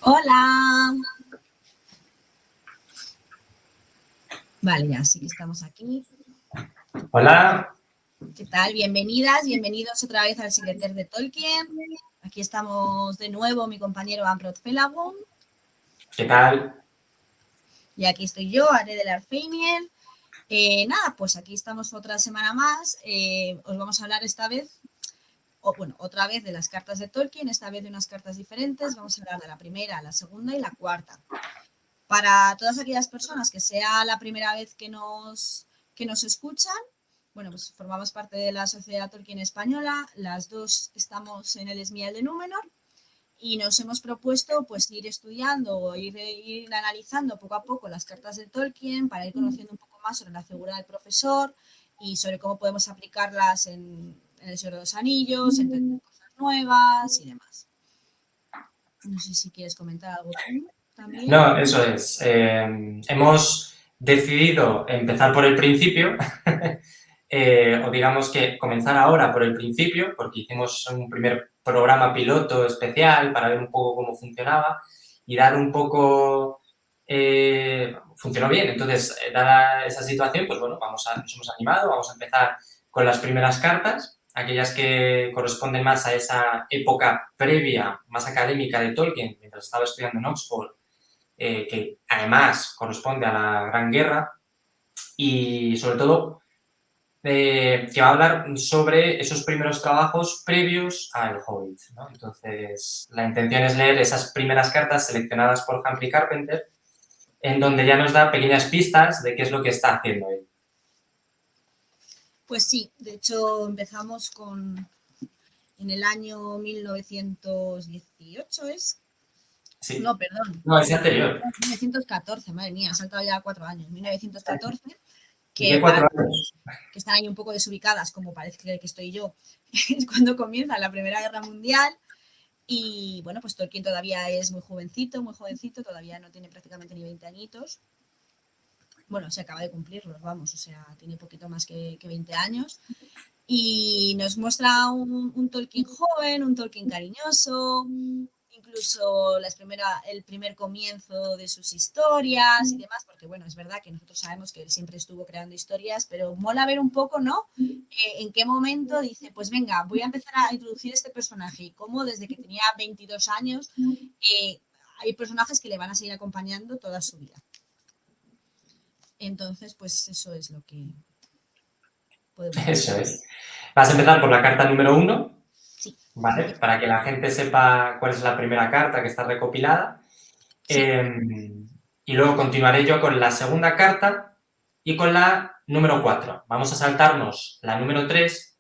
Hola. Vale, ya sí que estamos aquí. Hola. ¿Qué tal? Bienvenidas, bienvenidos otra vez al Secreter de Tolkien. Aquí estamos de nuevo mi compañero Amprot Felagún. ¿Qué tal? Y aquí estoy yo, Are del Arfeiniel. Nada, pues aquí estamos otra semana más. Os vamos a hablar esta vez, otra vez de las cartas de Tolkien, esta vez de unas cartas diferentes. Vamos a hablar de la primera, la segunda y la cuarta. Para todas aquellas personas que sea la primera vez que nos escuchan, bueno, pues formamos parte de la Sociedad Tolkien Española, las dos estamos en el Esmial de Númenor y nos hemos propuesto pues ir estudiando o ir analizando poco a poco las cartas de Tolkien para ir conociendo un poco más sobre la figura del profesor y sobre cómo podemos aplicarlas en El Señor de los Anillos, entender cosas nuevas y demás. No sé si quieres comentar algo tú también. No, eso es. Hemos decidido empezar por el principio, o digamos que comenzar ahora por el principio, porque hicimos un primer programa piloto especial para ver un poco cómo funcionaba y dar un poco... funcionó bien. Entonces, dada esa situación, pues bueno, nos hemos animado, vamos a empezar con las primeras cartas, aquellas que corresponden más a esa época previa, más académica de Tolkien, mientras estaba estudiando en Oxford, que además corresponde a la Gran Guerra, y sobre todo que va a hablar sobre esos primeros trabajos previos a El Hobbit, ¿no? Entonces, la intención es leer esas primeras cartas seleccionadas por Humphrey Carpenter, en donde ya nos da pequeñas pistas de qué es lo que está haciendo él. Pues sí, de hecho empezamos en el año 1918, ¿es? Sí. No, perdón, No, es anterior. 1914, madre mía, ha saltado ya 4 años, 1914, ¿Y qué que para 4 años? que están ahí un poco desubicadas, como parece que estoy yo, es cuando comienza la Primera Guerra Mundial. Y bueno, pues Tolkien todavía es muy jovencito, todavía no tiene prácticamente ni 20 añitos. Bueno, se acaba de cumplirlos, vamos, o sea, tiene poquito más que 20 años. Y nos muestra un Tolkien joven, un Tolkien cariñoso, incluso el primer comienzo de sus historias y demás, porque bueno, es verdad que nosotros sabemos que él siempre estuvo creando historias, pero mola ver un poco, ¿no? En qué momento dice, pues venga, voy a empezar a introducir este personaje y cómo desde que tenía 22 años hay personajes que le van a seguir acompañando toda su vida. Entonces, pues eso es lo que podemos ver. Eso es. Vas a empezar por la carta número 1, Sí. ¿vale? Para que la gente sepa cuál es la primera carta que está recopilada. Sí. Y luego continuaré yo con la segunda carta y con la número 4. Vamos a saltarnos la número 3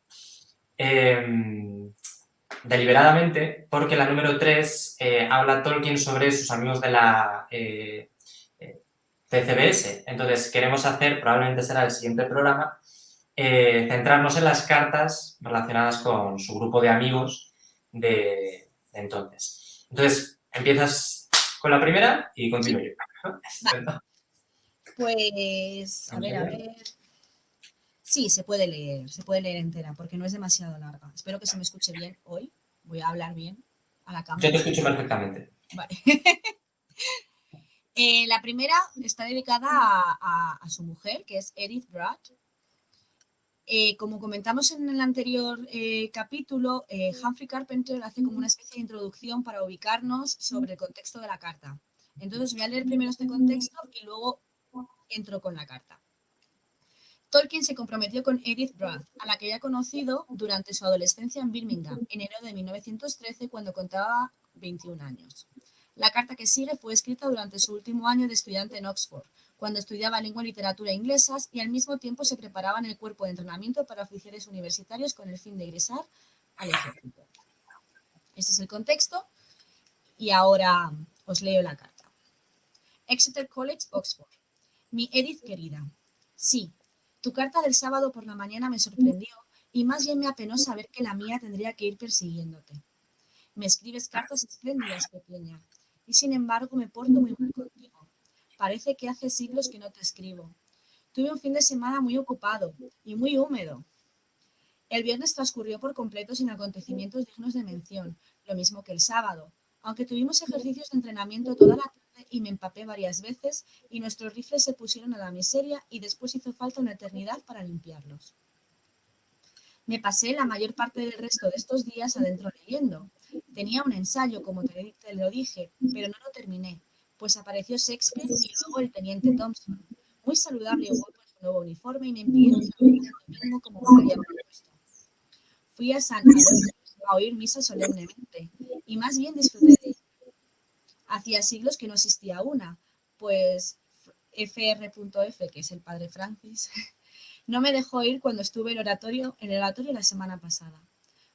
deliberadamente, porque la número 3 habla Tolkien sobre sus amigos de la CCBS. Entonces queremos hacer, probablemente será el siguiente programa, centrarnos en las cartas relacionadas con su grupo de amigos de entonces. Entonces, empiezas con la primera y continúo Sí. yo. Vale. Pues, a ver. Sí, se puede leer entera, porque no es demasiado larga. Espero que se me escuche bien hoy. Voy a hablar bien a la Yo te cámara. escucho perfectamente. Vale. La primera está dedicada a su mujer, que es Edith Bratt. Como comentamos en el anterior capítulo, Humphrey Carpenter hace como una especie de introducción para ubicarnos sobre el contexto de la carta. Entonces voy a leer primero este contexto y luego entro con la carta. Tolkien se comprometió con Edith Bratt, a la que había conocido durante su adolescencia en Birmingham, en enero de 1913, cuando contaba 21 años. La carta que sigue fue escrita durante su último año de estudiante en Oxford, cuando estudiaba lengua y literatura inglesas y al mismo tiempo se preparaba en el cuerpo de entrenamiento para oficiales universitarios con el fin de ingresar al ejército. Este es el contexto y ahora os leo la carta. Exeter College, Oxford. Mi Edith querida. Sí, tu carta del sábado por la mañana me sorprendió y más bien me apenó saber que la mía tendría que ir persiguiéndote. Me escribes cartas espléndidas, pequeña, y sin embargo me porto muy mal contigo. Parece que hace siglos que no te escribo. Tuve un fin de semana muy ocupado y muy húmedo. El viernes transcurrió por completo sin acontecimientos dignos de mención, lo mismo que el sábado, Aunque tuvimos ejercicios de entrenamiento toda la tarde y me empapé varias veces y nuestros rifles se pusieron a la miseria y después hizo falta una eternidad para limpiarlos. Me pasé la mayor parte del resto de estos días adentro leyendo. Tenía un ensayo, como te lo dije, pero no lo terminé, pues apareció Shakespeare y luego el teniente Thompson, muy saludable y guapo en su nuevo uniforme, y me impidieron trabajar el domingo como me lo había propuesto. Fui a San Aloysius a oír misa solemnemente, y más bien disfruté de ella. Hacía siglos que no asistía a una, pues Fr.F., que es el padre Francis, no me dejó ir cuando estuve en el oratorio la semana pasada.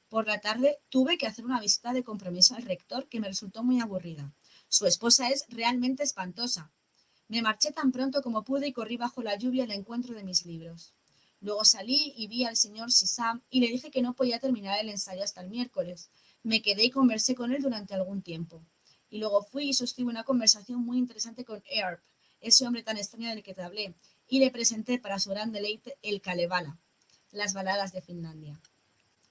Por la tarde tuve que hacer una visita de compromiso al rector que me resultó muy aburrida. Su esposa es realmente espantosa. Me marché tan pronto como pude y corrí bajo la lluvia al encuentro de mis libros. Luego salí y vi al señor Sisam y le dije que no podía terminar el ensayo hasta el miércoles. Me quedé y conversé con él durante algún tiempo. Y luego fui y sostuve una conversación muy interesante con Earp, ese hombre tan extraño del que te hablé, y le presenté para su gran deleite el Kalevala, las baladas de Finlandia.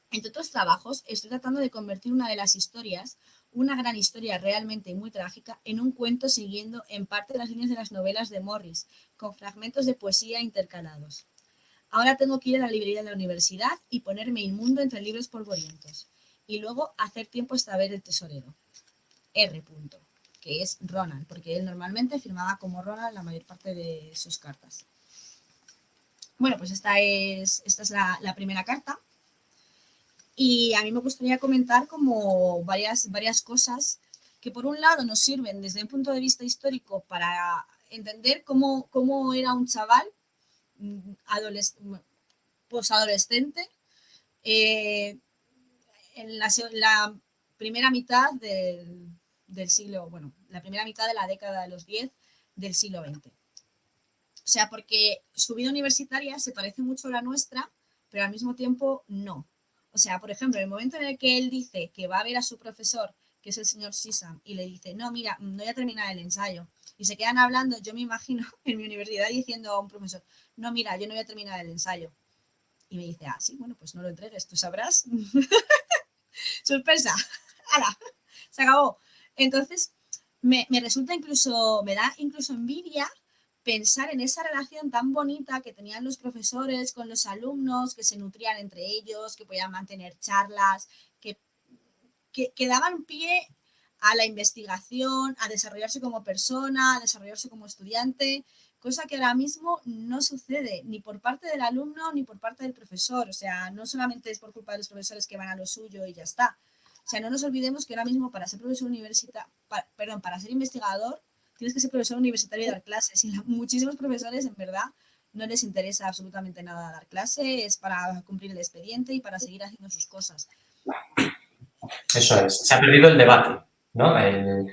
Entre otros trabajos, estoy tratando de convertir una de las historias, una gran historia realmente muy trágica, en un cuento siguiendo en parte las líneas de las novelas de Morris, con fragmentos de poesía intercalados. Ahora tengo que ir a la librería de la universidad y ponerme inmundo entre libros polvorientos. Y luego hacer tiempo hasta ver el tesorero. R. Que es Ronald, porque él normalmente firmaba como Ronald la mayor parte de sus cartas. Bueno, pues esta es la primera carta. Y a mí me gustaría comentar como varias cosas que por un lado nos sirven desde un punto de vista histórico para entender cómo era un chaval posadolescente en la primera mitad del siglo, bueno, la primera mitad de la década de los 10 del siglo XX. O sea, porque su vida universitaria se parece mucho a la nuestra, pero al mismo tiempo no. O sea, por ejemplo, en el momento en el que él dice que va a ver a su profesor, que es el señor Sisam, y le dice, no, mira, no voy a terminar el ensayo, y se quedan hablando, yo me imagino en mi universidad diciendo a un profesor, no, mira, yo no voy a terminar el ensayo. Y me dice, ah, sí, bueno, pues no lo entregues, tú sabrás. Sorpresa, ¡hala! Se acabó. Entonces, me resulta incluso, me da incluso envidia pensar en esa relación tan bonita que tenían los profesores con los alumnos, que se nutrían entre ellos, que podían mantener charlas, que daban pie a la investigación, a desarrollarse como persona, a desarrollarse como estudiante, cosa que ahora mismo no sucede ni por parte del alumno ni por parte del profesor. O sea, no solamente es por culpa de los profesores que van a lo suyo y ya está. O sea, no nos olvidemos que ahora mismo para ser profesor para ser investigador, tienes que ser profesor universitario y dar clases. Y muchísimos profesores, en verdad, no les interesa absolutamente nada dar clase, es para cumplir el expediente y para seguir haciendo sus cosas. Eso es. Se ha perdido el debate, ¿no? El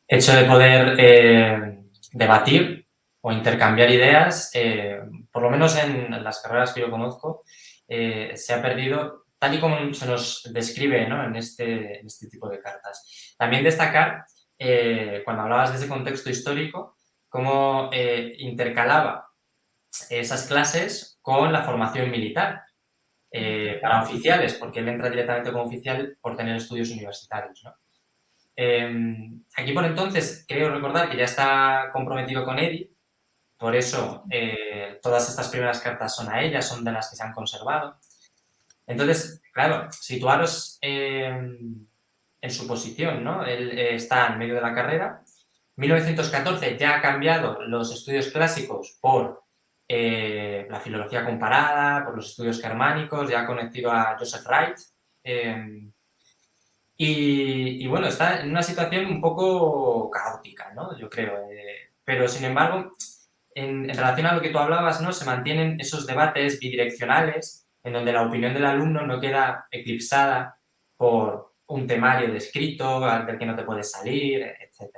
hecho de poder debatir o intercambiar ideas, por lo menos en las carreras que yo conozco, se ha perdido tal y como se nos describe, ¿no? en este tipo de cartas. También destacar, cuando hablabas de ese contexto histórico, cómo intercalaba esas clases con la formación militar para oficiales, porque él entra directamente como oficial por tener estudios universitarios, ¿no? Aquí por entonces creo recordar que ya está comprometido con Eddie, por eso todas estas primeras cartas son a ella, son de las que se han conservado. Entonces, claro, situaros en su posición, ¿no? Él está en medio de la carrera. 1914 ya ha cambiado los estudios clásicos por la filología comparada, por los estudios germánicos, ya ha conocido a Joseph Wright. Y bueno, está en una situación un poco caótica, ¿no? Yo creo. Pero, sin embargo, en relación a lo que tú hablabas, ¿no? Se mantienen esos debates bidireccionales en donde la opinión del alumno no queda eclipsada por un temario descrito, del que no te puedes salir, etc.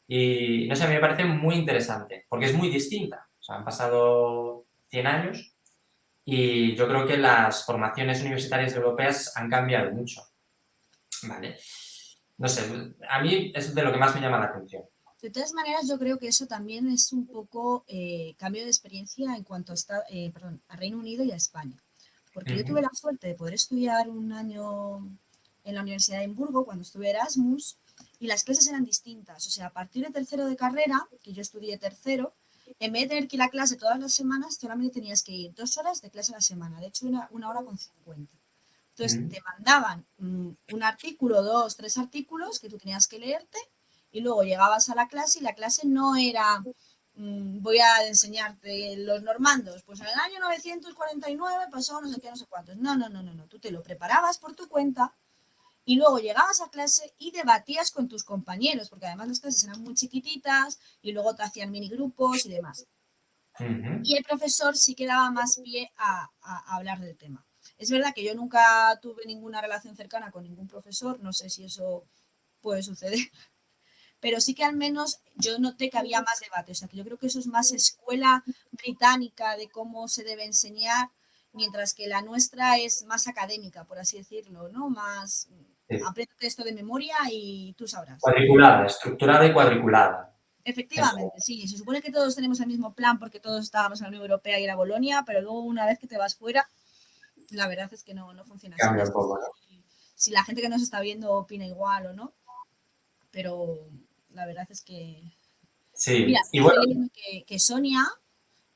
Y, no sé, a mí me parece muy interesante, porque es muy distinta. O sea, han pasado 100 años y yo creo que las formaciones universitarias europeas han cambiado mucho. Vale. No sé, a mí es de lo que más me llama la atención. De todas maneras, yo creo que eso también es un poco cambio de experiencia en cuanto a Reino Unido y a España. Porque yo tuve la suerte de poder estudiar un año en la Universidad de Edimburgo cuando estuve Erasmus y las clases eran distintas. O sea, a partir de tercero de carrera, que yo estudié tercero, en vez de tener que ir a clase todas las semanas, solamente tenías que ir 2 horas de clase a la semana. De hecho, una hora con 50. Entonces, te mandaban un artículo, 2, 3 artículos que tú tenías que leerte y luego llegabas a la clase y la clase no era voy a enseñarte los normandos. Pues en el año 949 pasó no sé qué, no sé cuántos. No. Tú te lo preparabas por tu cuenta y luego llegabas a clase y debatías con tus compañeros, porque además las clases eran muy chiquititas y luego te hacían mini grupos y demás. Y el profesor sí que daba más pie a hablar del tema. Es verdad que yo nunca tuve ninguna relación cercana con ningún profesor, no sé si eso puede suceder, pero sí que al menos yo noté que había más debate. O sea, que yo creo que eso es más escuela británica de cómo se debe enseñar, mientras que la nuestra es más académica, por así decirlo, ¿no? Más apréndete esto de memoria y tú sabrás. Cuadriculada, estructurada y cuadriculada. Efectivamente, sí. Se supone que todos tenemos el mismo plan porque todos estábamos en la Unión Europea y era Bolonia, pero luego una vez que te vas fuera, la verdad es que no funciona así. Cambia un poco, ¿no? Si la gente que nos está viendo opina igual o no, pero la verdad es que... Sí, Mira, y bueno, que Sonia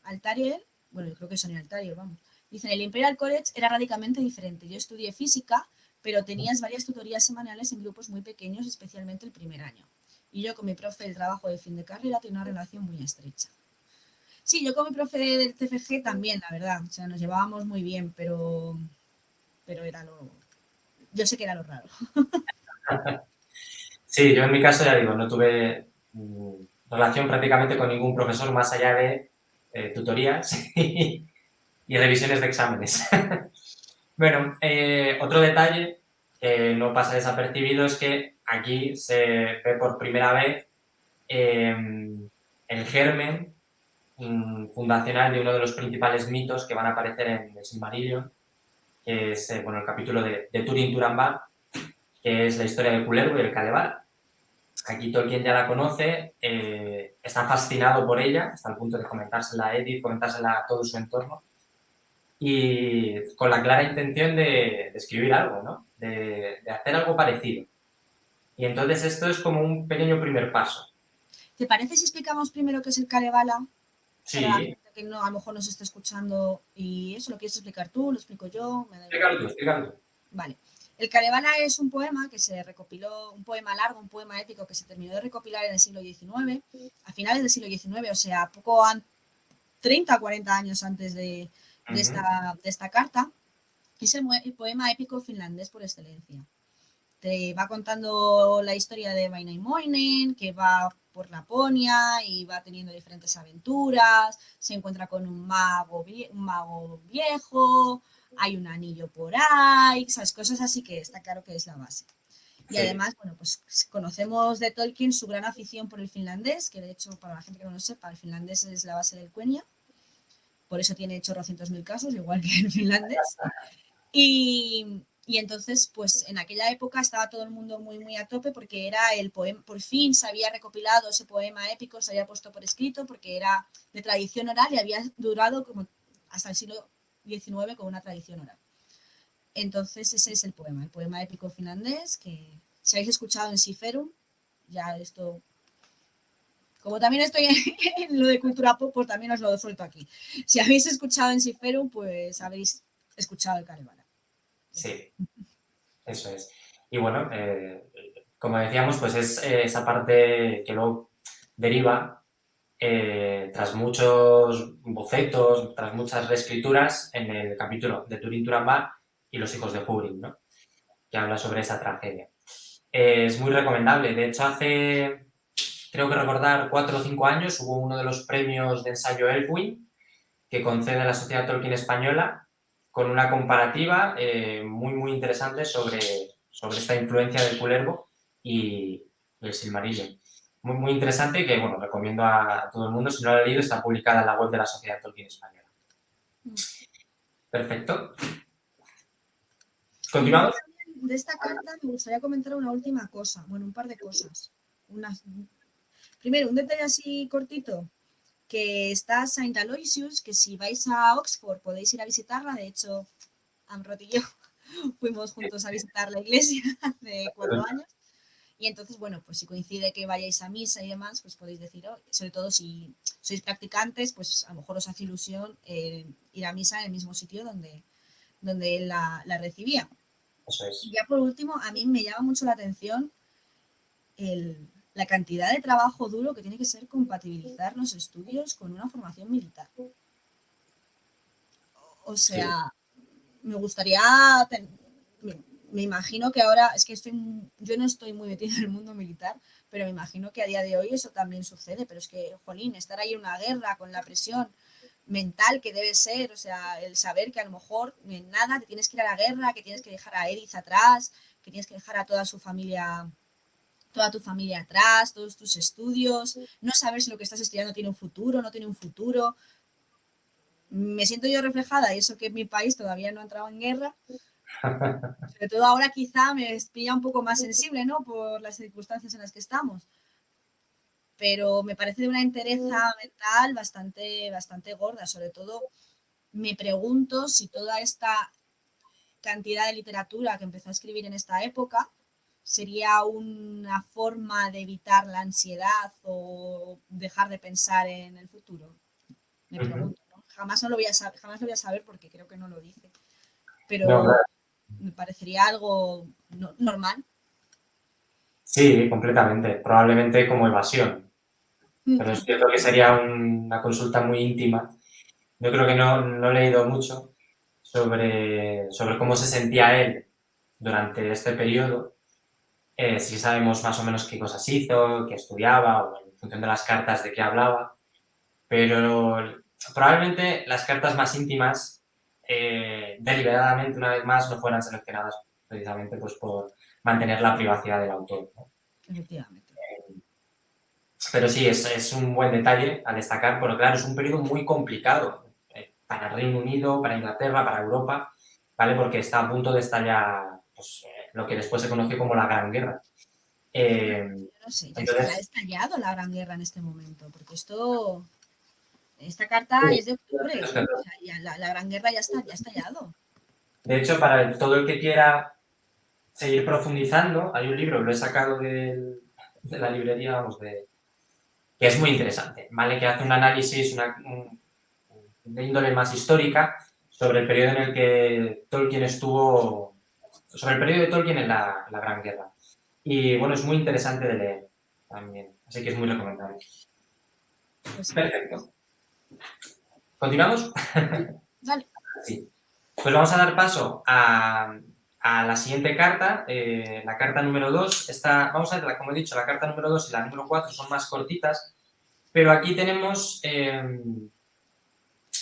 Altariel, bueno, yo creo que Sonia Altariel, vamos, dice, en el Imperial College era radicalmente diferente. Yo estudié física, pero tenías varias tutorías semanales en grupos muy pequeños, especialmente el primer año. Y yo con mi profe del trabajo de fin de carrera tenía una relación muy estrecha. Sí, yo con mi profe del TFG también, la verdad. O sea, nos llevábamos muy bien, pero era lo... Yo sé que era lo raro. sí, yo en mi caso, ya digo, no tuve relación prácticamente con ningún profesor más allá de tutorías y revisiones de exámenes. Bueno, otro detalle que no pasa desapercibido es que aquí se ve por primera vez el germen fundacional de uno de los principales mitos que van a aparecer en el Silmarillion, que es bueno, el capítulo de Turin Turambar, que es la historia del Kullervo y el Kalevala. Aquí Tolkien ya la conoce, está fascinado por ella, hasta el punto de comentársela a Edith, comentársela a todo su entorno, y con la clara intención de escribir algo, ¿no? De hacer algo parecido. Y entonces esto es como un pequeño primer paso. ¿Te parece si explicamos primero qué es el Kalevala? Para la Sí, gente que no, a lo mejor nos está escuchando y eso, ¿lo quieres explicar tú? ¿Lo explico yo? Me da igual. explícalo tú, explícalo tú. Vale. El Kalevala es un poema que se recopiló, un poema largo, un poema épico que se terminó de recopilar en el siglo XIX, a finales del siglo XIX, o sea, 30 o 40 años antes de esta carta. Es el poema épico finlandés por excelencia. Te va contando la historia de Vainaimoinen, que va por Laponia y va teniendo diferentes aventuras, se encuentra con un mago viejo, hay un anillo por ahí, esas cosas así que está claro que es la base. Y Sí. además, bueno, pues conocemos de Tolkien su gran afición por el finlandés, que de hecho, para la gente que no lo sepa, el finlandés es la base del Quenya, por eso tiene chorrocientos mil casos, igual que el finlandés. Y entonces, pues en aquella época estaba todo el mundo muy a tope porque era el poema, por fin se había recopilado ese poema épico, se había puesto por escrito porque era de tradición oral y había durado como hasta el siglo XIX con una tradición oral. Entonces ese es el poema épico finlandés que si habéis escuchado en Siferum, ya esto, como también estoy en lo de cultura pop, pues también os lo suelto aquí. Si habéis escuchado en Siferum, pues habéis escuchado el Kalevala. Sí, eso es. Y bueno, como decíamos, pues es esa parte que luego deriva tras muchos bocetos, tras muchas reescrituras en el capítulo de Turin Turambar y los hijos de Húrin, ¿no? Que habla sobre esa tragedia. Es muy recomendable. De hecho, hace, creo que recordar, 4 o 5 años hubo uno de los premios de ensayo Elfwin que concede la Sociedad Tolkien Española con una comparativa muy interesante sobre esta influencia del Kullervo y el Silmarillion. Muy interesante y que, bueno, recomiendo a todo el mundo. Si no lo ha leído, está publicada en la web de la Sociedad Tolkien Española. Perfecto. Y luego ¿Continuamos? también de esta carta me gustaría comentar una última cosa, bueno, un par de cosas. Primero, un detalle así cortito, que está Saint Aloysius, que si vais a Oxford podéis ir a visitarla, de hecho, Amrot y yo fuimos juntos a visitar la iglesia hace 4 años. Y entonces, bueno, pues si coincide que vayáis a misa y demás, pues podéis decir, oh, sobre todo si sois practicantes, pues a lo mejor os hace ilusión ir a misa en el mismo sitio donde él la recibía. Eso Y es. ya por último, a mí me llama mucho la atención la cantidad de trabajo duro que tiene que ser compatibilizar los estudios con una formación militar. O Sí. sea, me gustaría, me imagino que ahora, es que yo no estoy muy metida en el mundo militar, pero me imagino que a día de hoy eso también sucede, pero es que, jolín, estar ahí en una guerra con la presión mental que debe ser, o sea, el saber que a lo mejor en nada te tienes que ir a la guerra, que tienes que dejar a Edith atrás, que tienes que dejar a toda tu familia atrás, todos tus estudios, no saber si lo que estás estudiando tiene un futuro, no tiene un futuro. Me siento yo reflejada y eso que mi país todavía no ha entrado en guerra. Sobre todo ahora quizá me pilla un poco más sensible, ¿no? Por las circunstancias en las que estamos. Pero me parece de una entereza mental bastante gorda. Sobre todo me pregunto si toda esta cantidad de literatura que empezó a escribir en esta época sería una forma de evitar la ansiedad o dejar de pensar en el futuro. Me pregunto, ¿no? Jamás lo voy a saber porque creo que no lo dice. No, Pero claro. me parecería algo normal. Sí, completamente. Probablemente como evasión. Pero es cierto que sería una consulta muy íntima. Yo creo que no he leído mucho sobre cómo se sentía él durante este periodo. Sí sabemos más o menos qué cosas hizo, qué estudiaba, o en función de las cartas de qué hablaba, pero probablemente las cartas más íntimas, deliberadamente, una vez más, no fueran seleccionadas precisamente pues, por mantener la privacidad del autor, ¿no? Efectivamente. Pero sí, es un buen detalle a destacar, porque claro, es un periodo muy complicado para el Reino Unido, para Inglaterra, para Europa, ¿vale? Porque está a punto de estallar pues, lo que después se conoció como la Gran Guerra. Yo no sé, ya ha Entonces, estallado la Gran Guerra en este momento, porque esta carta es de octubre, o sea, ya la Gran Guerra ya ha estallado. de hecho, para todo el que quiera seguir profundizando, hay un libro, lo he sacado de la librería, vamos, que es muy interesante, ¿vale? Que hace un análisis de índole más histórica sobre el periodo en el que Tolkien estuvo, sobre el periodo de Tolkien en la Gran Guerra. Y bueno, es muy interesante de leer también, así que es muy recomendable. Pues sí. Perfecto. ¿Continuamos? Vale. Sí. Pues vamos a dar paso a la siguiente carta, la carta número 2. Vamos a ver, como he dicho, la carta número 2 y la número 4 son más cortitas, pero aquí tenemos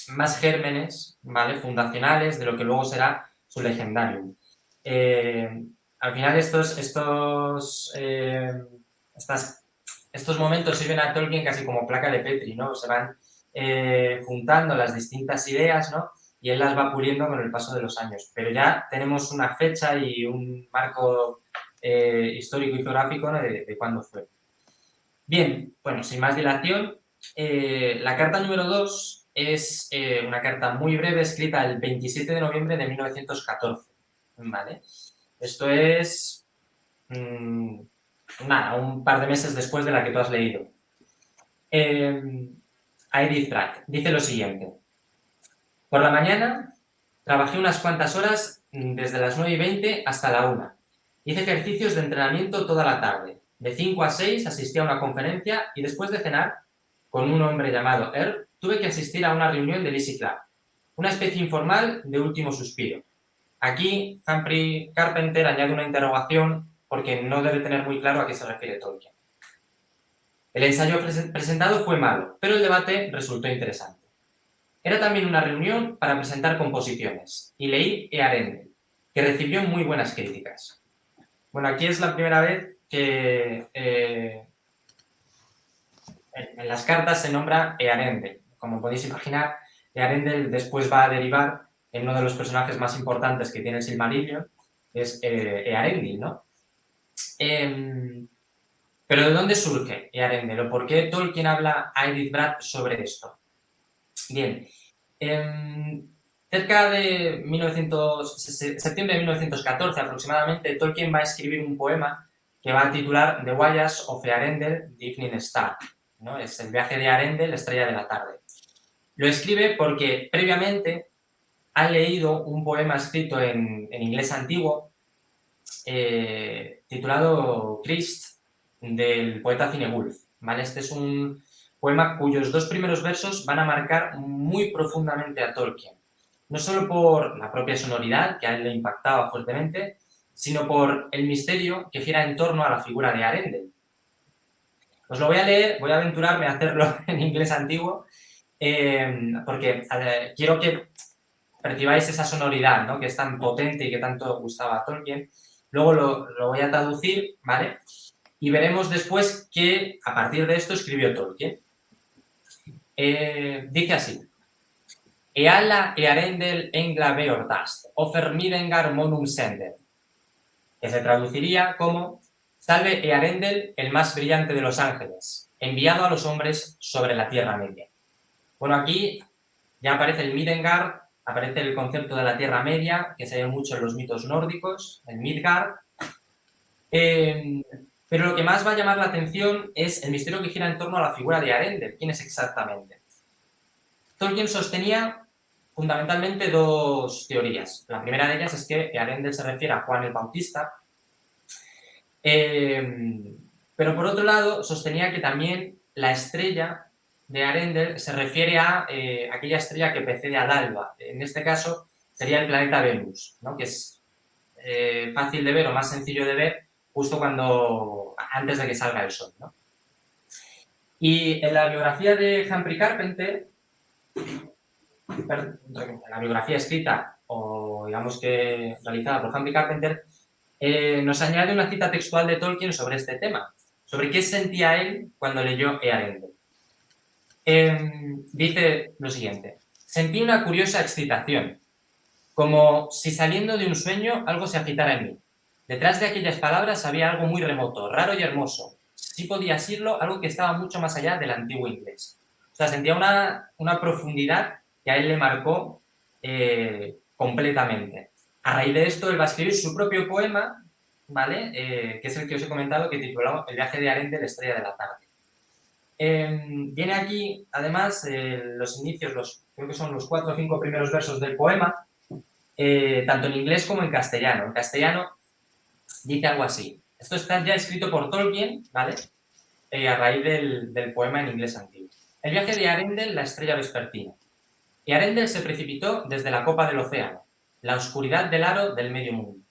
más gérmenes, ¿vale? Fundacionales de lo que luego será su legendarium. Al final estos momentos sirven a Tolkien casi como placa de Petri, ¿no? Se van juntando las distintas ideas, ¿no? Y él las va puliendo con el paso de los años. Pero ya tenemos una fecha y un marco histórico y geográfico, ¿no? de cuándo fue. Bien, bueno, sin más dilación, la carta número 2 es una carta muy breve escrita el 27 de noviembre de 1914, ¿vale? Esto es, nada, un par de meses después de la que tú has leído. A Edith Pratt dice lo siguiente. Por la mañana trabajé unas cuantas horas desde las 9:20 hasta la 1. Hice ejercicios de entrenamiento toda la tarde. De 5 a 6 asistí a una conferencia y después de cenar con un hombre llamado Earl, tuve que asistir a una reunión del Easy Club, una especie informal de último suspiro. Aquí Humphrey Carpenter añade una interrogación porque no debe tener muy claro a qué se refiere Tolkien. El ensayo presentado fue malo, pero el debate resultó interesante. Era también una reunión para presentar composiciones y leí Earendel, que recibió muy buenas críticas. Bueno, aquí es la primera vez que en las cartas se nombra Earendel. Como podéis imaginar, Earendel después va a derivar en uno de los personajes más importantes que tiene el Silmarillion, que es Earendil, ¿no? Pero ¿de dónde surge Earendel o por qué Tolkien habla a Edith Bratt sobre esto? Bien, Cerca de septiembre de 1914 aproximadamente, Tolkien va a escribir un poema que va a titular The Voyage of Earendel, the Evening Star, ¿no? Es el viaje de Earendel, la estrella de la tarde. Lo escribe porque previamente ha leído un poema escrito en inglés antiguo titulado Christ, del poeta Cinegulf, ¿vale? Este es un poema cuyos 2 primeros versos van a marcar muy profundamente a Tolkien, no solo por la propia sonoridad, que a él le impactaba fuertemente, sino por el misterio que gira en torno a la figura de Arendel. Os lo voy a leer, voy a aventurarme a hacerlo en inglés antiguo, porque quiero que percibáis esa sonoridad, ¿no? Que es tan potente y que tanto gustaba a Tolkien. Luego lo voy a traducir, ¿vale? Y veremos después que a partir de esto escribió Tolkien. Dice así: Eala earendel engla beordast, ofer midengar monum sender, que se traduciría como: salve Earendel, el más brillante de los ángeles, enviado a los hombres sobre la Tierra Media. Bueno, aquí ya aparece el Midgard, aparece el concepto de la Tierra Media, que se ve mucho en los mitos nórdicos, el Midgard. Pero lo que más va a llamar la atención es el misterio que gira en torno a la figura de Arendel. ¿Quién es exactamente? Tolkien sostenía fundamentalmente 2 teorías. La primera de ellas es que Arendel se refiere a Juan el Bautista, pero por otro lado sostenía que también la estrella de Arendel se refiere a aquella estrella que precede al alba. En este caso sería el planeta Venus, ¿no? Que es fácil de ver o más sencillo de ver justo antes de que salga el sol, ¿no? Y en la biografía de Humphrey Carpenter, en la biografía escrita o digamos que realizada por Humphrey Carpenter, nos añade una cita textual de Tolkien sobre este tema, sobre qué sentía él cuando leyó Earendel. Dice lo siguiente: sentí una curiosa excitación, como si saliendo de un sueño algo se agitara en mí. Detrás de aquellas palabras había algo muy remoto, raro y hermoso. Sí podía serlo, algo que estaba mucho más allá del antiguo inglés. O sea, sentía una profundidad que a él le marcó completamente. A raíz de esto, él va a escribir su propio poema, ¿vale? Que es el que os he comentado, que titulado El viaje de Arendel, la estrella de la tarde. Viene aquí, además, los inicios, creo que son los 4 o 5 primeros versos del poema, tanto en inglés como en castellano. En castellano dice algo así. Esto está ya escrito por Tolkien, ¿vale? A raíz del poema en inglés antiguo. El viaje de Arendel, la estrella vespertina. Y Arendel se precipitó desde la copa del océano, la oscuridad del aro del medio mundo.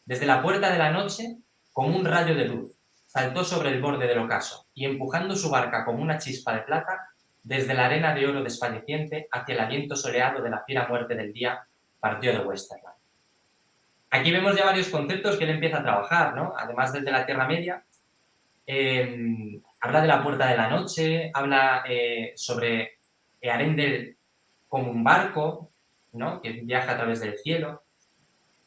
Desde la puerta de la noche, como un rayo de luz, saltó sobre el borde del ocaso y empujando su barca como una chispa de plata, desde la arena de oro desfalleciente hacia el aliento soleado de la fiera muerte del día, partió de Westerland. Aquí vemos ya varios conceptos que él empieza a trabajar, ¿no? Además del de la Tierra Media, habla de la puerta de la noche, habla sobre Arendel como un barco, ¿no? Que viaja a través del cielo.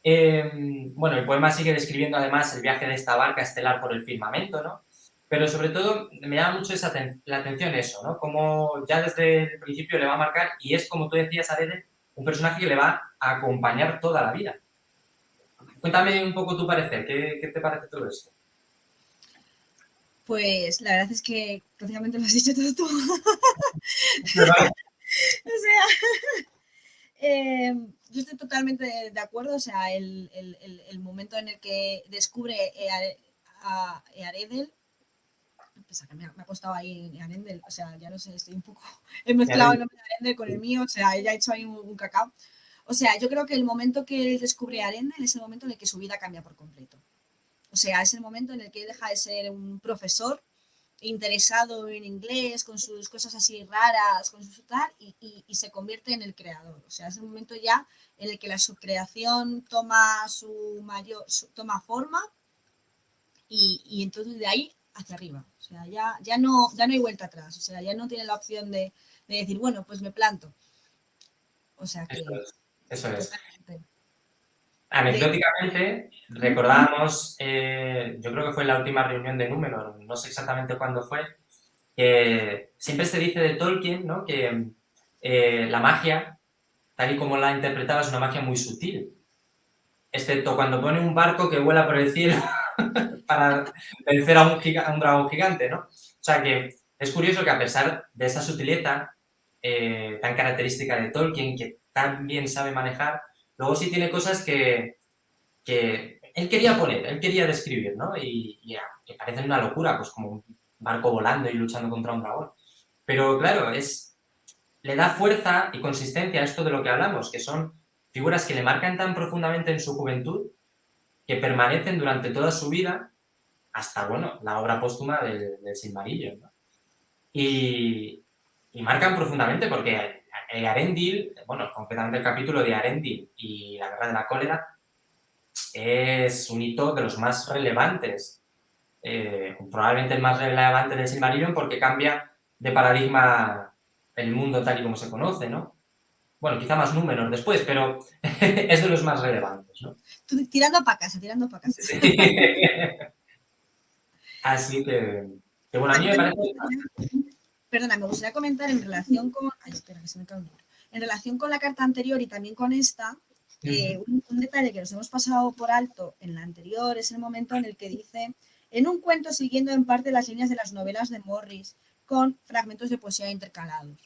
Bueno, el poema sigue describiendo además el viaje de esta barca estelar por el firmamento, ¿no? Pero sobre todo me llama mucho la atención eso, ¿no? Como ya desde el principio le va a marcar, y es como tú decías, Arendel, un personaje que le va a acompañar toda la vida. Cuéntame un poco tu parecer, ¿qué te parece todo esto? Pues la verdad es que prácticamente lo has dicho todo tú. O sea, yo estoy totalmente de acuerdo. O sea, el momento en el que descubre a Earendel, pues que me ha costado ahí Earendel, o sea, ya no sé, estoy un poco, he mezclado el nombre de Earendel con el mío, o sea, ella ha hecho ahí un cacao. O sea, yo creo que el momento que él descubre a Arendel es el momento en el que su vida cambia por completo. O sea, es el momento en el que deja de ser un profesor interesado en inglés, con sus cosas así raras, con su tal, y se convierte en el creador. O sea, es el momento ya en el que la subcreación toma toma forma y entonces de ahí hacia arriba. O sea, ya no hay vuelta atrás. O sea, ya no tiene la opción de decir, bueno, pues me planto. O sea que... Eso es. Totalmente. Anecdóticamente, recordábamos, yo creo que fue en la última reunión de Númenor, no sé exactamente cuándo fue, que siempre se dice de Tolkien, ¿no? Que la magia tal y como la interpretaba, es una magia muy sutil. Excepto cuando pone un barco que vuela por el cielo para vencer a un dragón gigante, ¿no? O sea que es curioso que a pesar de esa sutileza tan característica de Tolkien, que tan bien sabe manejar, luego sí tiene cosas que él quería poner, él quería describir, ¿no? Y que parecen una locura, pues como un barco volando y luchando contra un dragón. Pero claro, le da fuerza y consistencia a esto de lo que hablamos, que son figuras que le marcan tan profundamente en su juventud que permanecen durante toda su vida hasta, bueno, la obra póstuma del Silmarillion, ¿no? Y marcan profundamente porque Arendil, bueno, concretamente el capítulo de Arendil y la Guerra de la Cólera, es un hito de los más relevantes, probablemente el más relevante del Silmarillion porque cambia de paradigma el mundo tal y como se conoce, ¿no? Bueno, quizá más números después, pero es de los más relevantes, ¿no? Tirando para casa, tirando para casa. Sí. Así que bueno, a A mí mí me también parece... me gustaría, perdona, me gustaría comentar en relación con, ay, espera, que se me cae un libro. En relación con la carta anterior y también con esta, un detalle que nos hemos pasado por alto en la anterior es el momento en el que dice, en un cuento siguiendo en parte las líneas de las novelas de Morris, con fragmentos de poesía intercalados.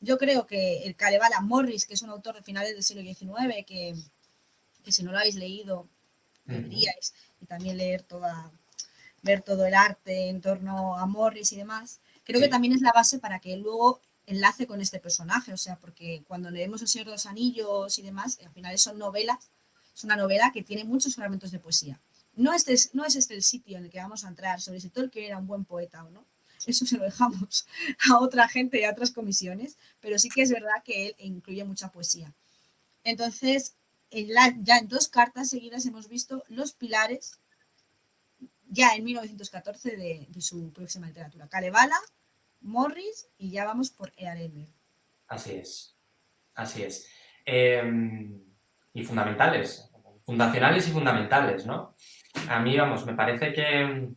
Yo creo que el Kalevala Morris, que es un autor de finales del siglo XIX, que si no lo habéis leído, deberíais, y también ver todo el arte en torno a Morris y demás, creo que Sí. también es la base para que luego enlace con este personaje, o sea, porque cuando leemos El Señor de los Anillos y demás, al final son novelas, es una novela que tiene muchos fragmentos de poesía. No es este el sitio en el que vamos a entrar sobre si Tolkien era un buen poeta o no. Eso se lo dejamos a otra gente y a otras comisiones, pero sí que es verdad que él incluye mucha poesía. Entonces, ya en 2 cartas seguidas hemos visto los pilares ya en 1914 de su próxima literatura. Kalevala, Morris y ya vamos por Earendel. Así es, así es. Y fundamentales, fundacionales y fundamentales, ¿no? A mí, vamos, me parece que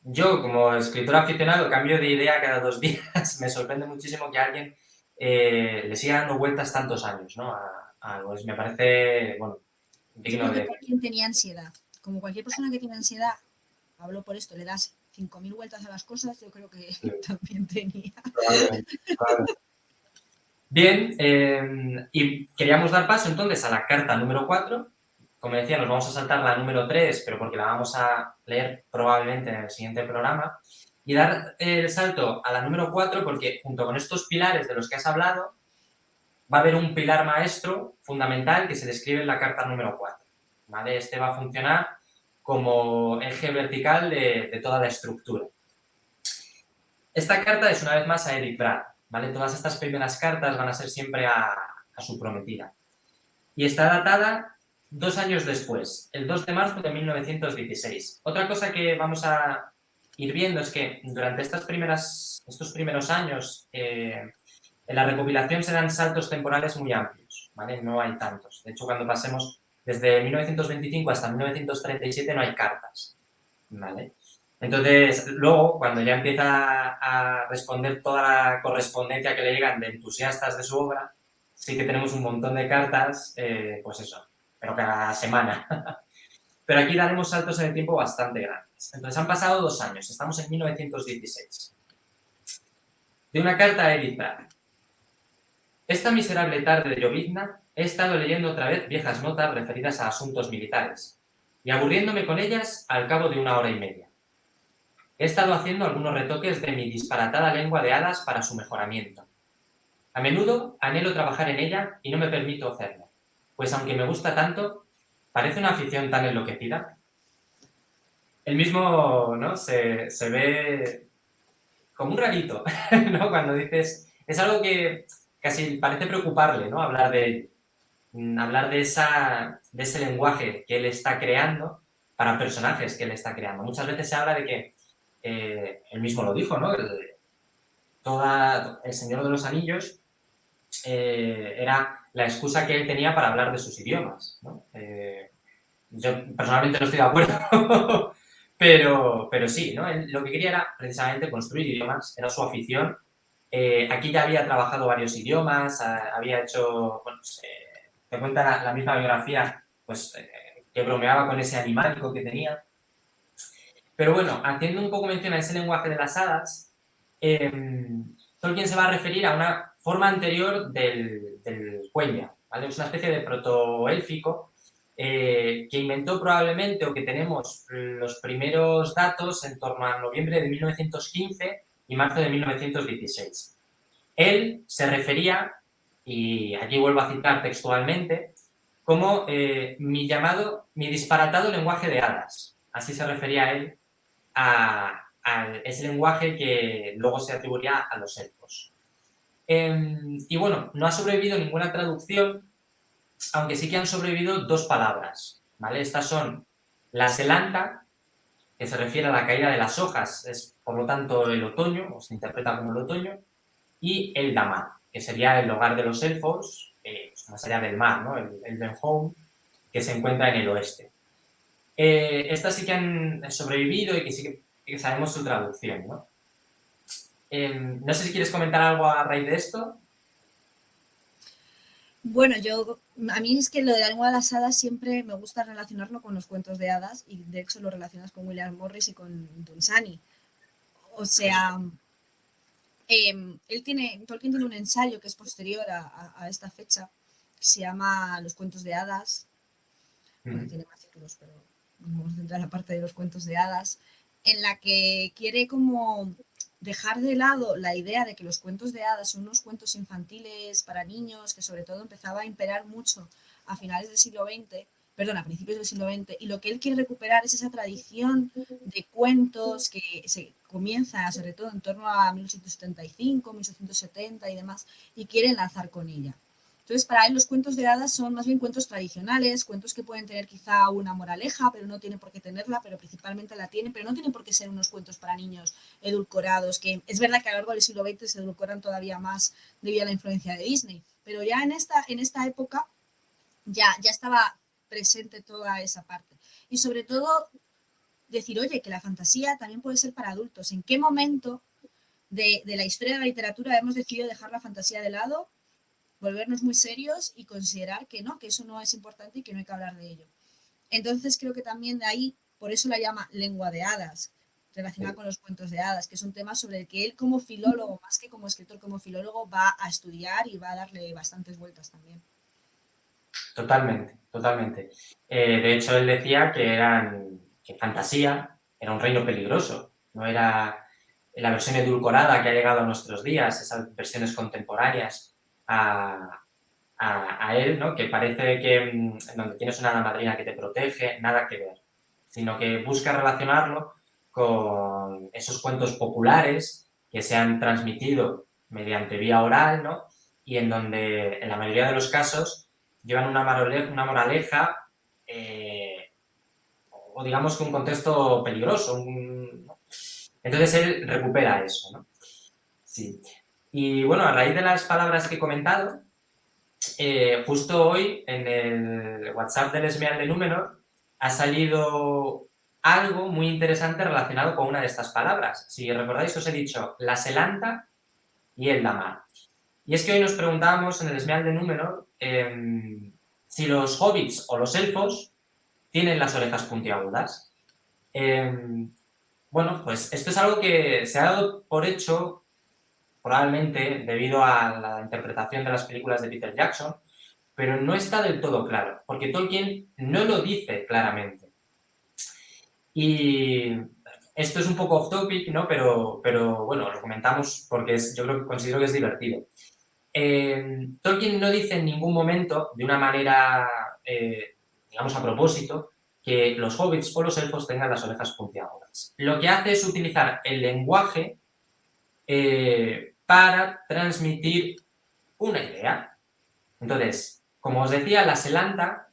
yo, como escritor aficionado, cambio de idea cada 2 días. Me sorprende muchísimo que alguien le siga dando vueltas tantos años, ¿no? A algo. Me parece, bueno, Yo digno creo que de... Tolkien tenía ansiedad. Como cualquier persona que tiene ansiedad, hablo por esto, le das 5.000 vueltas a las cosas, yo creo que también tenía. Probablemente, probablemente. Bien, y queríamos dar paso entonces a la carta número 4. Como decía, nos vamos a saltar la número 3, pero porque la vamos a leer probablemente en el siguiente programa. Y dar el salto a la número 4 porque junto con estos pilares de los que has hablado, va a haber un pilar maestro fundamental que se describe en la carta número 4. ¿Vale? Este va a funcionar como eje vertical de toda la estructura. Esta carta es una vez más a Edith Bratt, ¿vale? Todas estas primeras cartas van a ser siempre a su prometida. Y está datada 2 años después, el 2 de marzo de 1916. Otra cosa que vamos a ir viendo es que durante estos primeros años en la recopilación se dan saltos temporales muy amplios, ¿vale? No hay tantos. De hecho, cuando pasemos desde 1925 hasta 1937 no hay cartas, ¿vale? Entonces, luego, cuando ya empieza a responder toda la correspondencia que le llegan de entusiastas de su obra, sí que tenemos un montón de cartas, pues eso, pero cada semana. Pero aquí daremos saltos en el tiempo bastante grandes. Entonces, han pasado 2 años, estamos en 1916. De una carta a Edith Bratt. Esta miserable tarde de llovizna he estado leyendo otra vez viejas notas referidas a asuntos militares y aburriéndome con ellas al cabo de 1 hora y media. He estado haciendo algunos retoques de mi disparatada lengua de hadas para su mejoramiento. A menudo anhelo trabajar en ella y no me permito hacerlo, pues aunque me gusta tanto, parece una afición tan enloquecida. Él mismo, ¿no? Se ve como un rarito, ¿no? Cuando dices... Es algo que casi parece preocuparle, ¿no? Hablar de ese lenguaje que él está creando para personajes que él está creando. Muchas veces se habla de que, él mismo lo dijo, ¿no? El Señor de los Anillos era la excusa que él tenía para hablar de sus idiomas, ¿no? Yo personalmente no estoy de acuerdo, pero sí, ¿no? Él lo que quería era precisamente construir idiomas, era su afición Aquí ya había trabajado varios idiomas, había hecho, bueno, pues, te cuenta la misma biografía, pues que bromeaba con ese animálico que tenía. Pero bueno, haciendo un poco mención a ese lenguaje de las hadas, Tolkien se va a referir a una forma anterior del Quenya, ¿vale? Es una especie de protoélfico que inventó probablemente, o que tenemos los primeros datos en torno a noviembre de 1915 y marzo de 1916. Él se refería, y aquí vuelvo a citar textualmente, como mi disparatado lenguaje de hadas. Así se refería a él a ese lenguaje que luego se atribuiría a los elfos. Y bueno, no ha sobrevivido ninguna traducción, aunque sí que han sobrevivido dos palabras, ¿vale? Estas son la selanta, que se refiere a la caída de las hojas, es por lo tanto el otoño, o se interpreta como el otoño, y el Damar, que sería el hogar de los elfos, más allá del mar, ¿no? El Elvenhome, que se encuentra en el oeste. Estas sí que han sobrevivido y que sí que sabemos su traducción, ¿no? No sé si quieres comentar algo a raíz de esto. Bueno, a mí es que lo de la lengua de las hadas siempre me gusta relacionarlo con los cuentos de hadas y de hecho lo relacionas con William Morris y con Dunsany. O sea, Tolkien tiene un ensayo que es posterior a esta fecha, que se llama Los cuentos de hadas. Bueno, tiene más títulos, pero nos vamos a centrar en la parte de los cuentos de hadas, en la que quiere como dejar de lado la idea de que los cuentos de hadas son unos cuentos infantiles para niños, que sobre todo empezaba a imperar mucho a finales del siglo XX, perdón, a principios del siglo XX, y lo que él quiere recuperar es esa tradición de cuentos que se comienza sobre todo en torno a 1875, 1870 y demás, y quiere enlazar con ella. Entonces, para él los cuentos de hadas son más bien cuentos tradicionales, cuentos que pueden tener quizá una moraleja, pero no tienen por qué tenerla, pero principalmente la tienen, pero no tienen por qué ser unos cuentos para niños edulcorados, que es verdad que a lo largo del siglo XX se edulcoran todavía más debido a la influencia de Disney, pero ya en esta época ya estaba presente toda esa parte. Y sobre todo decir, oye, que la fantasía también puede ser para adultos. ¿En qué momento de la historia de la literatura hemos decidido dejar la fantasía de lado, volvernos muy serios y considerar que no, que eso no es importante y que no hay que hablar de ello? Entonces creo que también de ahí, por eso la llama lengua de hadas, relacionada con los cuentos de hadas, que es un tema sobre el que él como filólogo, más que como escritor, como filólogo, va a estudiar y va a darle bastantes vueltas también. Totalmente, totalmente. De hecho, él decía que fantasía era un reino peligroso, no era la versión edulcorada que ha llegado a nuestros días, esas versiones contemporáneas a él, ¿no? Que parece que en donde tienes una hada madrina que te protege, nada que ver, sino que busca relacionarlo con esos cuentos populares que se han transmitido mediante vía oral, ¿no? Y en donde, en la mayoría de los casos, llevan una moraleja o digamos que un contexto peligroso. ¿No? Entonces él recupera eso, ¿no? Sí. Y bueno, a raíz de las palabras que he comentado, justo hoy en el WhatsApp del Esmeal de Númenor ha salido algo muy interesante relacionado con una de estas palabras. Si recordáis, os he dicho la selanta y el damar. Y es que hoy nos preguntábamos en el Esmeal de Númenor si los hobbits o los elfos tienen las orejas puntiagudas. Bueno, pues esto es algo que se ha dado por hecho probablemente debido a la interpretación de las películas de Peter Jackson, pero no está del todo claro, porque Tolkien no lo dice claramente. Y esto es un poco off topic, ¿no? Pero bueno, lo comentamos porque yo creo que considero que es divertido. Tolkien no dice en ningún momento, de una manera, digamos, a propósito, que los hobbits o los elfos tengan las orejas puntiagudas. Lo que hace es utilizar el lenguaje para transmitir una idea. Entonces, como os decía, la selanta,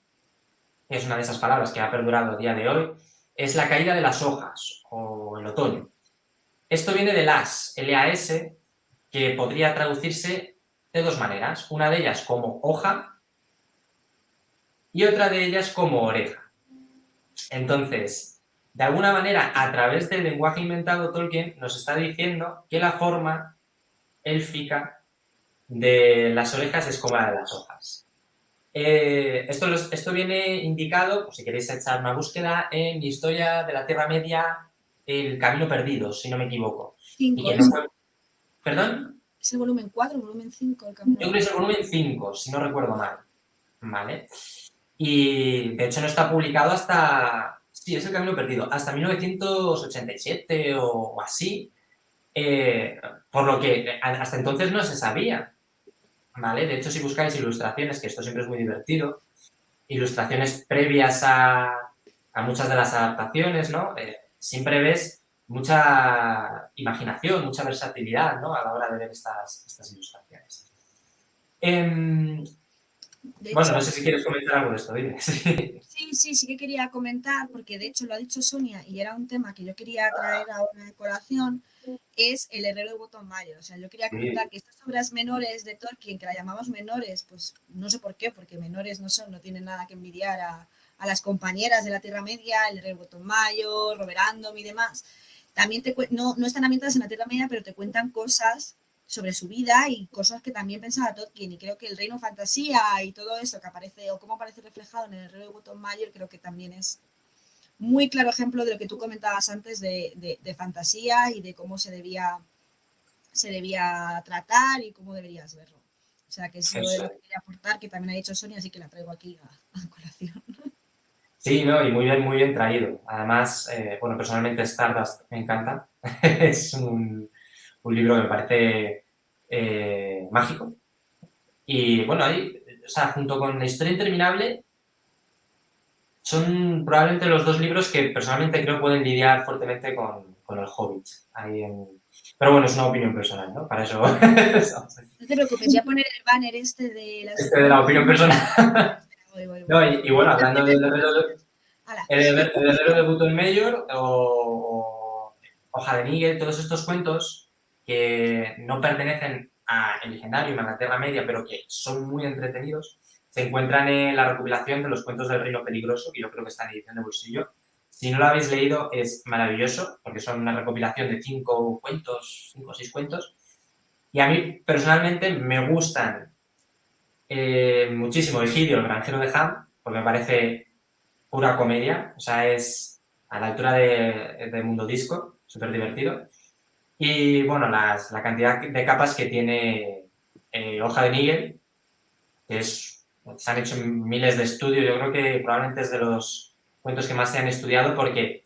que es una de esas palabras que ha perdurado a día de hoy, es la caída de las hojas o el otoño. Esto viene de las, L-A-S, que podría traducirse de dos maneras. Una de ellas como hoja y otra de ellas como oreja. Entonces, de alguna manera, a través del lenguaje inventado, Tolkien nos está diciendo que la forma élfica de las orejas es como la de las hojas. Esto viene indicado, pues si queréis echar una búsqueda, en Historia de la Tierra Media, El Camino Perdido, si no me equivoco. 5, Y que no fue... ¿Perdón? es el volumen 4, el volumen 5, el Yo camino. creo que es el volumen 5, si no recuerdo mal. ¿Vale? Y de hecho no está publicado hasta... Sí, es El Camino Perdido, hasta 1987 o así. Por lo que hasta entonces no se sabía. ¿Vale? De hecho, si buscáis ilustraciones, que esto siempre es muy divertido, ilustraciones previas a muchas de las adaptaciones, ¿no? Siempre ves mucha imaginación, mucha versatilidad, ¿no? A la hora de ver estas ilustraciones. De Bueno, hecho, no sé si quieres comentar algo de esto, dime. sí que quería comentar, porque de hecho lo ha dicho Sonia y era un tema que yo quería traer ahora de colación, es el herrero de Bottom Mayer. O sea, yo quería comentar que estas obras menores de Tolkien, que la llamamos menores, pues no sé por qué, porque menores no son, no tienen nada que envidiar a las compañeras de la Tierra Media, el herrero de Bottom Mayer, Robert Andom y demás. También no están ambientadas en la Tierra Media, pero te cuentan cosas sobre su vida y cosas que también pensaba Tolkien, y creo que el reino fantasía y todo eso que aparece o cómo aparece reflejado en el herrero de Bottom Mayer creo que también es muy claro ejemplo de lo que tú comentabas antes de fantasía y de cómo se debía tratar y cómo deberías verlo. O sea, que es lo de lo que quería aportar, que también ha dicho Sonia, así que la traigo aquí a colación. Sí, no, y muy bien traído. Además, bueno, personalmente Stardust me encanta. Es un libro que me parece mágico. Y bueno, ahí, o sea, junto con La Historia Interminable, son probablemente los dos libros que personalmente creo pueden lidiar fuertemente con el Hobbit. Pero bueno, es una opinión personal, ¿no? Para eso... No te preocupes, voy a poner el banner este de las... Este de la opinión personal. Voy. No, y bueno, hablando del Hala. El heredero de Button Mayor o Hoja de Nígel, todos estos cuentos que no pertenecen al legendario, a la Tierra Media, pero que son muy entretenidos, se encuentran en la recopilación de los cuentos del Reino Peligroso, que yo creo que está en edición de bolsillo. Si no lo habéis leído, es maravilloso, porque son una recopilación de 5 cuentos, 5 o 6 cuentos, y a mí personalmente me gustan muchísimo Egidio, el granjero de Ham, porque me parece pura comedia, o sea, es a la altura de Mundo Disco, súper divertido. Y bueno, la cantidad de capas que tiene Hoja de Nígel, que se han hecho miles de estudios, yo creo que probablemente es de los cuentos que más se han estudiado porque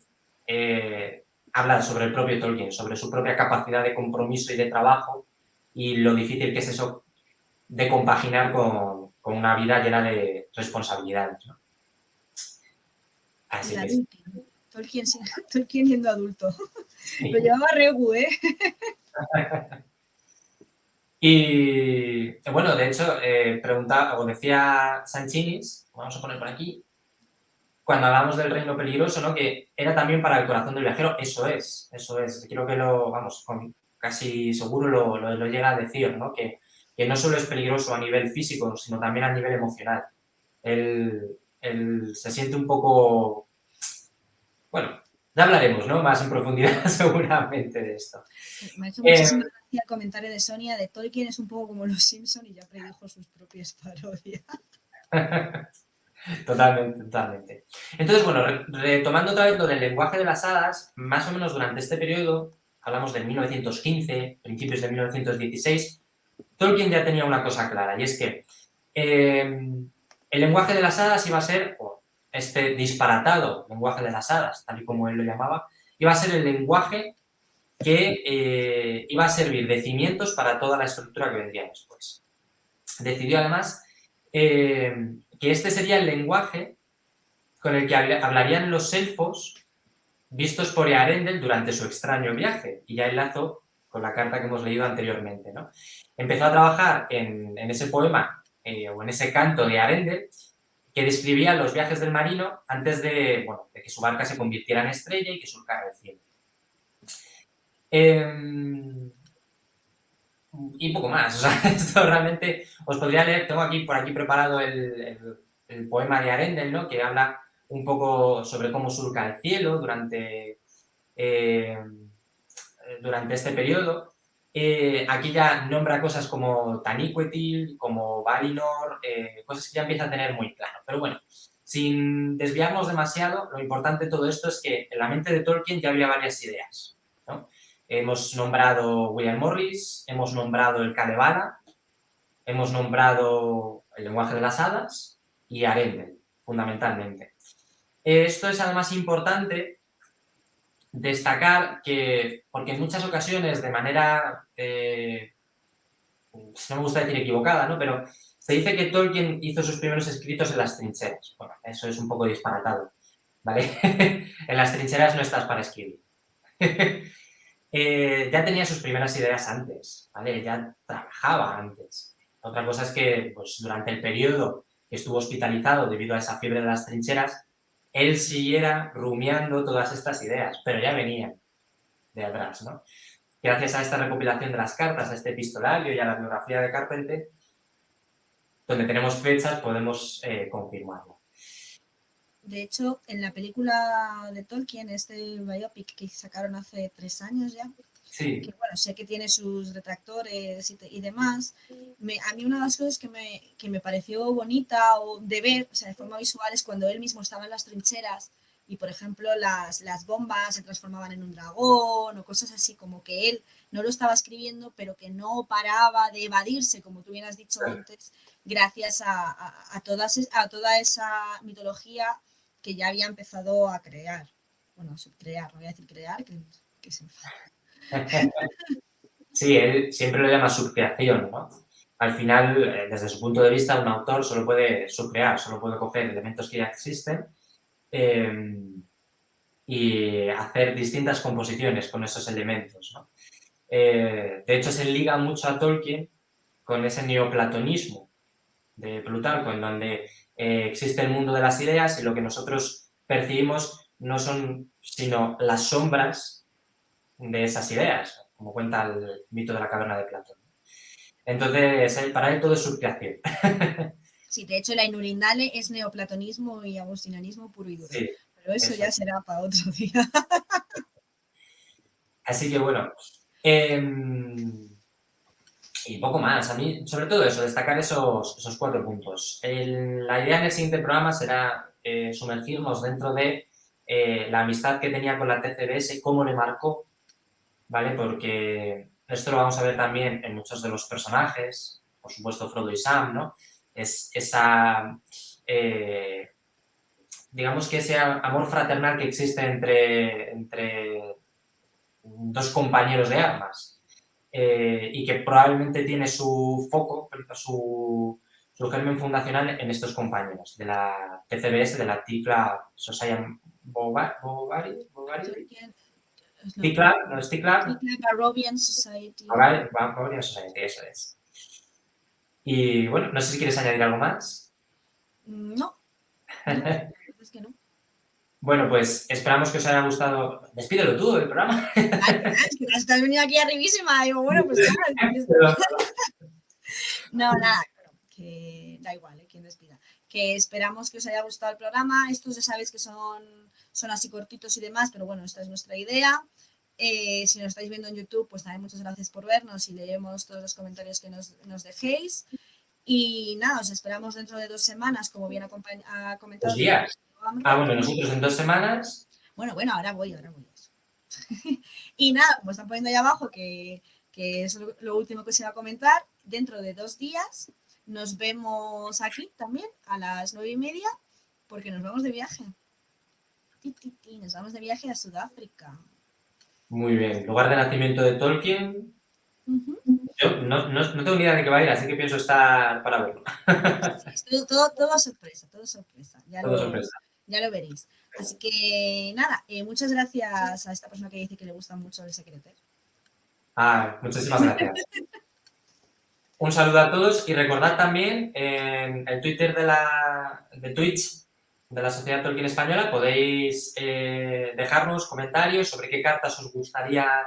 habla sobre el propio Tolkien, sobre su propia capacidad de compromiso y de trabajo y lo difícil que es eso de compaginar con una vida llena de responsabilidades, ¿no? Así El que sí. adulto. Tolkien, Tolkien siendo adulto. Sí. Lo llevaba Regu, ¿eh? Y bueno, de hecho, preguntaba, o decía Sanchinis, vamos a poner por aquí, cuando hablamos del reino peligroso, ¿no? Que era también para el corazón del viajero, eso es. Creo que vamos, casi seguro lo llega a decir, ¿no? Que no solo es peligroso a nivel físico, sino también a nivel emocional. Él se siente un poco, bueno, ya hablaremos, ¿no? Más en profundidad seguramente de esto. Me ha hecho muchísima gracia el comentario de Sonia de Tolkien es un poco como los Simpson y ya predijo sus propias parodias. Totalmente. Entonces, bueno, retomando otra vez lo del lenguaje de las hadas, más o menos durante este periodo, hablamos de 1915, principios de 1916, Tolkien ya tenía una cosa clara, y es que el lenguaje de las hadas iba a ser, o este disparatado lenguaje de las hadas, tal y como él lo llamaba, iba a ser el lenguaje que iba a servir de cimientos para toda la estructura que vendría después. Decidió además que este sería el lenguaje con el que hablarían los elfos vistos por Earendel durante su extraño viaje. Y ya enlazo con la carta que hemos leído anteriormente, ¿no? Empezó a trabajar en ese poema o en ese canto de Earendel que describía los viajes del marino antes de que su barca se convirtiera en estrella y que surcara el cielo. Y poco más. O sea, esto realmente os podría leer, tengo por aquí preparado el poema de Arendel, ¿no? Que habla un poco sobre cómo surca el cielo durante este periodo. Aquí ya nombra cosas como Taniquetil, como Valinor, cosas que ya empieza a tener muy claro. Pero bueno, sin desviarnos demasiado, lo importante de todo esto es que en la mente de Tolkien ya había varias ideas, ¿no? Hemos nombrado William Morris, hemos nombrado el Kalevala, hemos nombrado el lenguaje de las hadas y Arendelle, fundamentalmente. Esto es además importante destacar que, porque en muchas ocasiones, de manera, no me gusta decir equivocada, ¿no? Pero se dice que Tolkien hizo sus primeros escritos en las trincheras. Bueno, eso es un poco disparatado, ¿vale? En las trincheras no estás para escribir. Ya tenía sus primeras ideas antes, ¿vale? Ya trabajaba antes. Otra cosa es que, pues, durante el periodo que estuvo hospitalizado debido a esa fiebre de las trincheras, él siguiera rumiando todas estas ideas, pero ya venían de atrás, ¿no? Gracias a esta recopilación de las cartas, a este epistolario y a la biografía de Carpenter, donde tenemos fechas, podemos confirmarlo. De hecho, en la película de Tolkien, este biopic que sacaron hace 3 años ya, Sí. que bueno, sé que tiene sus retractores y demás, a mí una de las cosas que me pareció bonita o de ver, o sea, de forma visual, es cuando él mismo estaba en las trincheras y, por ejemplo, las bombas se transformaban en un dragón o cosas así, como que él no lo estaba escribiendo, pero que no paraba de evadirse, como tú bien has dicho antes, gracias a toda esa mitología que ya había empezado a crear. Bueno, subcrear, no voy a decir crear, que se enfada. Sí, él siempre lo llama subcreación, ¿no? Al final, desde su punto de vista, un autor solo puede subcrear, solo puede coger elementos que ya existen y hacer distintas composiciones con esos elementos, ¿no? De hecho, se liga mucho a Tolkien con ese neoplatonismo de Plutarco, en donde existe el mundo de las ideas y lo que nosotros percibimos no son sino las sombras de esas ideas, como cuenta el mito de la caverna de Platón. Entonces, para él todo es subcreación. Sí, de hecho la Inulindale es neoplatonismo y agustinianismo puro y duro. Sí, Pero eso ya será para otro día. Así que bueno, y poco más. A mí, sobre todo eso, destacar esos 4 puntos. La idea en el siguiente programa será sumergirnos dentro de la amistad que tenía con la TCBS, cómo le marcó, ¿vale? Porque esto lo vamos a ver también en muchos de los personajes, por supuesto Frodo y Sam, ¿no? Es esa, digamos que ese amor fraternal que existe entre 2 compañeros de armas. Y que probablemente tiene su foco, su germen fundacional en estos compañeros de la TCBS, de la Tea Society Bogari. No, Tea no es Tea Barovian Society. Bogari Society, eso es. Y bueno, no sé si quieres añadir algo más. No, es que no. Bueno, pues esperamos que os haya gustado. Despídelo tú del programa. Es que has venido aquí arribísima. Digo, bueno, pues nada. No, nada, que da igual, quien despida. Que esperamos que os haya gustado el programa. Estos ya sabéis que son así cortitos y demás, pero bueno, esta es nuestra idea. Si nos estáis viendo en YouTube, pues también muchas gracias por vernos y leemos todos los comentarios que nos dejéis. Y nada, os esperamos dentro de 2 semanas, como bien ha comentado. 2 días. Bueno, nosotros en 2 semanas. Bueno, ahora voy. Y nada, como están poniendo ahí abajo, que es lo último que os iba a comentar, dentro de 2 días nos vemos aquí también a las 9:30 porque nos vamos de viaje. Nos vamos de viaje a Sudáfrica. Muy bien. Lugar de nacimiento de Tolkien. Yo no tengo ni idea de qué va a ir, así que pienso estar para verlo. Sí, todo sorpresa, todo sorpresa. Sorpresa. Ya lo veréis. Así que nada, muchas gracias a esta persona que dice que le gusta mucho el secreto. Muchísimas gracias. Un saludo a todos y recordad también en el Twitter de Twitch de la Sociedad Tolkien Española podéis dejarnos comentarios sobre qué cartas os gustaría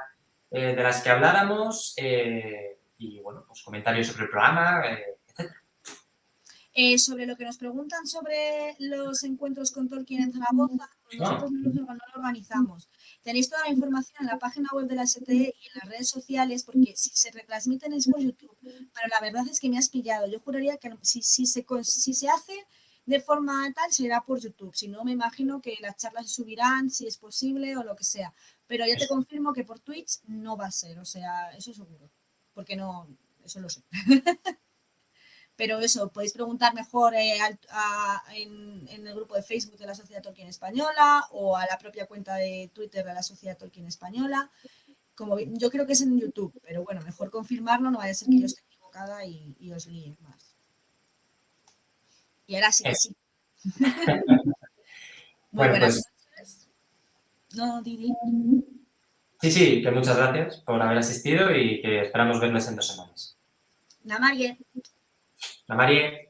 de las que habláramos y bueno, pues comentarios sobre el programa, etc. Sobre lo que nos preguntan sobre los encuentros con Tolkien en Zaragoza, pues nosotros no lo organizamos. Tenéis toda la información en la página web de la STE y en las redes sociales, porque si se retransmiten es por YouTube, pero la verdad es que me has pillado. Yo juraría que si se hace de forma tal, será por YouTube. Si no, me imagino que las charlas se subirán, si es posible o lo que sea. Pero yo te confirmo que por Twitch no va a ser, o sea, eso seguro, porque no, eso lo sé. Pero eso, podéis preguntar mejor en el grupo de Facebook de la Sociedad Tolkien Española o a la propia cuenta de Twitter de la Sociedad Tolkien Española. Yo creo que es en YouTube, pero bueno, mejor confirmarlo, no vaya a ser que yo esté equivocada y os líe más. Y ahora sí que sí. Muy buenas noches. No, Didi. Sí, que muchas gracias por haber asistido y que esperamos verles en 2 semanas. La Marie. La Marie.